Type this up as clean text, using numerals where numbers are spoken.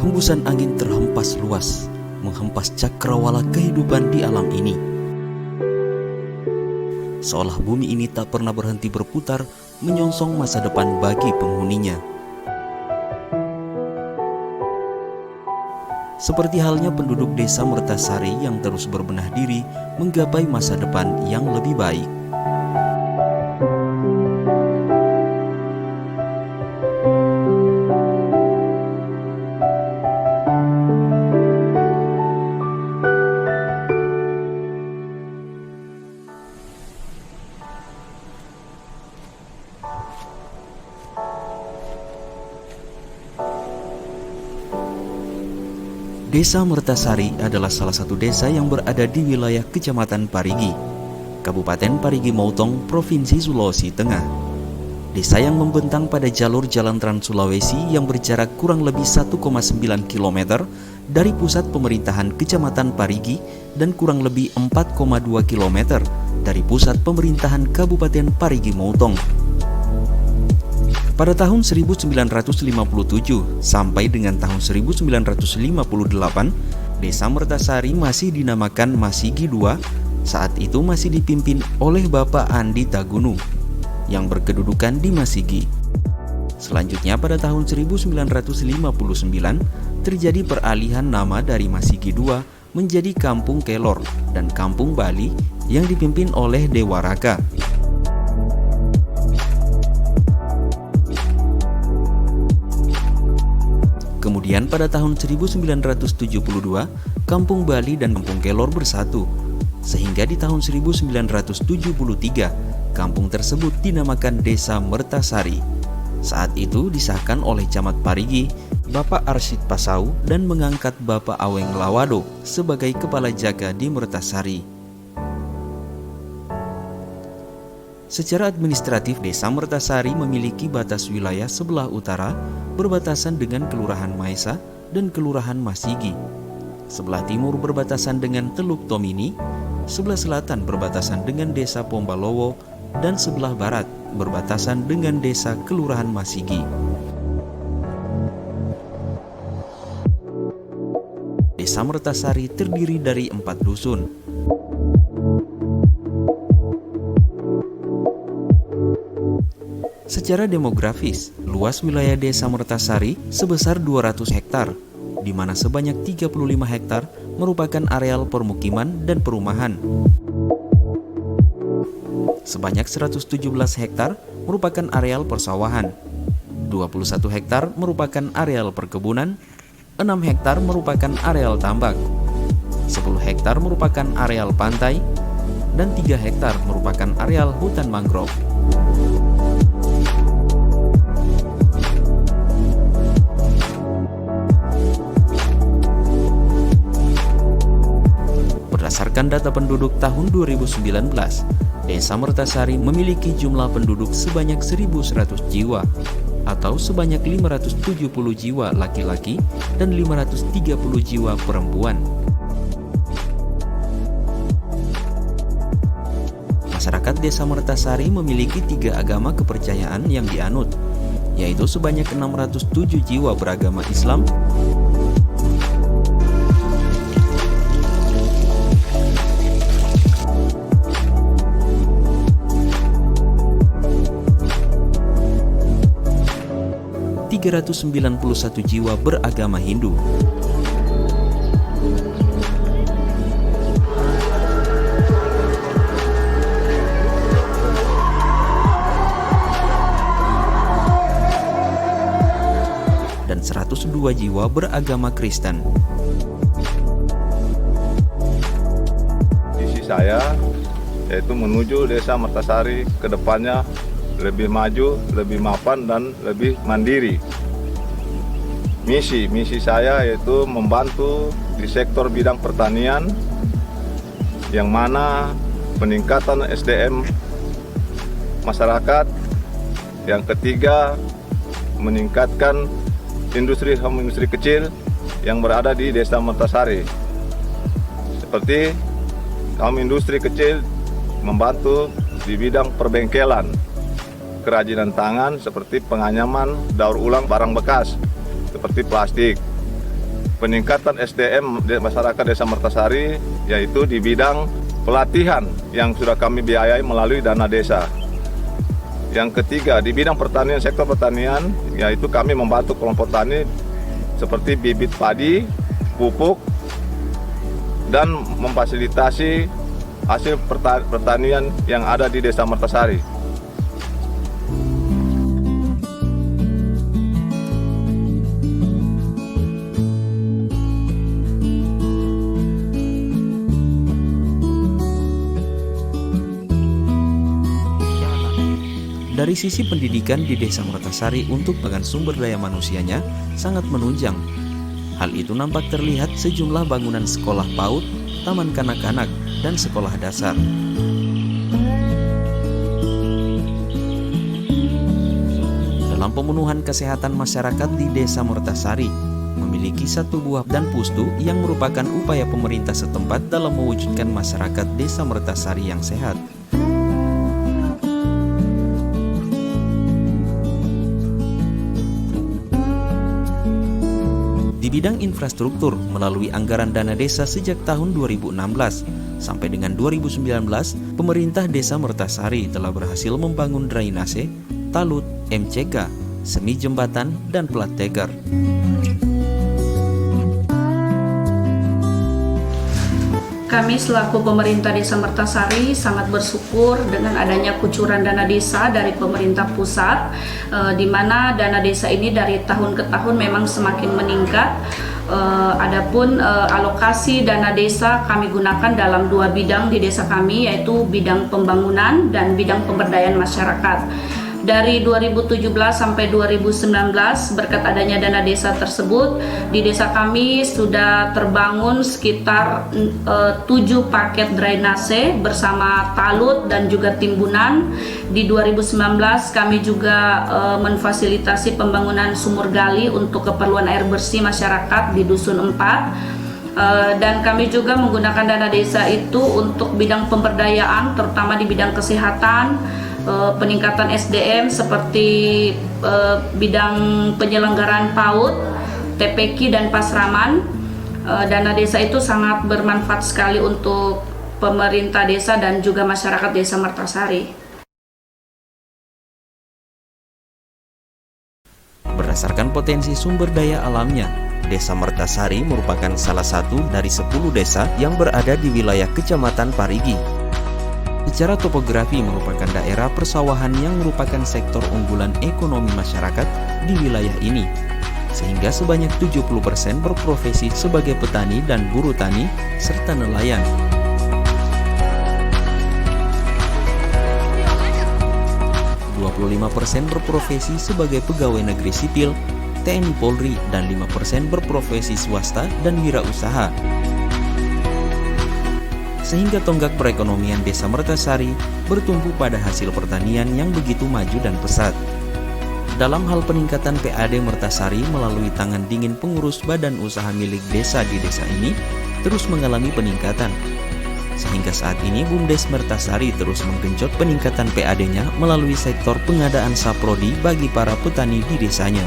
hembusan angin terhempas luas, menghempas cakrawala kehidupan di alam ini. Seolah bumi ini tak pernah berhenti berputar, menyongsong masa depan bagi penghuninya. Seperti halnya penduduk desa Mertasari yang terus berbenah diri menggapai masa depan yang lebih baik. Desa Mertasari adalah salah satu desa yang berada di wilayah Kecamatan Parigi, Kabupaten Parigi Motong, Provinsi Sulawesi Tengah. Desa yang membentang pada jalur Jalan Trans Sulawesi yang berjarak kurang lebih 1,9 km dari pusat pemerintahan Kecamatan Parigi dan kurang lebih 4,2 km dari pusat pemerintahan Kabupaten Parigi Motong. Pada tahun 1957 sampai dengan tahun 1958, Desa Mertasari masih dinamakan Masigi II. Saat itu masih dipimpin oleh Bapak Andi Tagunu yang berkedudukan di Masigi. Selanjutnya pada tahun 1959 terjadi peralihan nama dari Masigi II menjadi Kampung Kelor dan Kampung Bali yang dipimpin oleh Dewa Raka. Kemudian pada tahun 1972, Kampung Bali dan Kampung Kelor bersatu, sehingga di tahun 1973, kampung tersebut dinamakan Desa Mertasari. Saat itu disahkan oleh Camat Parigi, Bapak Arsyid Pasau, dan mengangkat Bapak Aweng Lawado sebagai kepala jaga di Mertasari. Secara administratif, Desa Mertasari memiliki batas wilayah sebelah utara berbatasan dengan Kelurahan Maesa dan Kelurahan Masigi. Sebelah timur berbatasan dengan Teluk Tomini, sebelah selatan berbatasan dengan Desa Pombalowo, dan sebelah barat berbatasan dengan Desa Kelurahan Masigi. Desa Mertasari terdiri dari 4 dusun. Secara demografis, luas wilayah Desa Mertasari sebesar 200 hektar, di mana sebanyak 35 hektar merupakan areal permukiman dan perumahan. Sebanyak 117 hektar merupakan areal persawahan, 21 hektar merupakan areal perkebunan, 6 hektar merupakan areal tambak, 10 hektar merupakan areal pantai, dan 3 hektar merupakan areal hutan mangrove. Berdasarkan data penduduk tahun 2019, Desa Mertasari memiliki jumlah penduduk sebanyak 1.100 jiwa, atau sebanyak 570 jiwa laki-laki dan 530 jiwa perempuan. Masyarakat Desa Mertasari memiliki 3 agama kepercayaan yang dianut, yaitu sebanyak 607 jiwa beragama Islam, 391 jiwa beragama Hindu. Dan 102 jiwa beragama Kristen. Visi saya yaitu menuju Desa Mertasari ke depannya lebih maju, lebih mapan, dan lebih mandiri. Misi saya yaitu membantu di sektor bidang pertanian, yang mana peningkatan SDM masyarakat. Yang ketiga, meningkatkan industri kecil yang berada di Desa Mertasari. Seperti kaum industri kecil membantu di bidang perbengkelan, kerajinan tangan seperti penganyaman daur ulang barang bekas seperti plastik, peningkatan SDM di masyarakat Desa Mertasari, yaitu di bidang pelatihan yang sudah kami biayai melalui dana desa. Yang ketiga, di bidang pertanian, sektor pertanian, yaitu kami membantu kelompok tani seperti bibit padi, pupuk, dan memfasilitasi hasil pertanian yang ada di Desa Mertasari. Dari sisi pendidikan di Desa Mertasari untuk bagian sumber daya manusianya sangat menunjang. Hal itu nampak terlihat sejumlah bangunan sekolah PAUD, taman kanak-kanak, dan sekolah dasar. Dalam pemenuhan kesehatan masyarakat di Desa Mertasari, memiliki 1 buah dan pustu yang merupakan upaya pemerintah setempat dalam mewujudkan masyarakat Desa Mertasari yang sehat. Di bidang infrastruktur, melalui anggaran dana desa sejak tahun 2016 sampai dengan 2019, pemerintah Desa Mertasari telah berhasil membangun drainase, talut, MCK, semi jembatan, dan plat tegar. Kami selaku pemerintah Desa Mertasari sangat bersyukur dengan adanya kucuran dana desa dari pemerintah pusat, di mana dana desa ini dari tahun ke tahun memang semakin meningkat. Adapun alokasi dana desa kami gunakan dalam 2 bidang di desa kami, yaitu bidang pembangunan dan bidang pemberdayaan masyarakat. Dari 2017 sampai 2019, berkat adanya dana desa tersebut, di desa kami sudah terbangun sekitar 7 paket drainase bersama talut dan juga timbunan. Di 2019 kami juga memfasilitasi pembangunan sumur gali untuk keperluan air bersih masyarakat di Dusun 4. Dan kami juga menggunakan dana desa itu untuk bidang pemberdayaan, terutama di bidang kesehatan, peningkatan SDM seperti bidang penyelenggaraan PAUD, TPQ, dan Pasraman. Dana desa itu sangat bermanfaat sekali untuk pemerintah desa dan juga masyarakat Desa Mertasari. Berdasarkan potensi sumber daya alamnya, Desa Mertasari merupakan salah satu dari 10 desa yang berada di wilayah Kecamatan Parigi. Secara topografi merupakan daerah persawahan yang merupakan sektor unggulan ekonomi masyarakat di wilayah ini, sehingga sebanyak 70% berprofesi sebagai petani dan buruh tani serta nelayan. %25 berprofesi sebagai pegawai negeri sipil, TNI Polri, dan 5% berprofesi swasta dan wirausaha. Sehingga tonggak perekonomian Desa Mertasari bertumpu pada hasil pertanian yang begitu maju dan pesat. Dalam hal peningkatan PAD Mertasari melalui tangan dingin pengurus badan usaha milik desa di desa ini terus mengalami peningkatan. Sehingga saat ini BUMDes Mertasari terus menggenjot peningkatan PAD-nya melalui sektor pengadaan saprodi bagi para petani di desanya.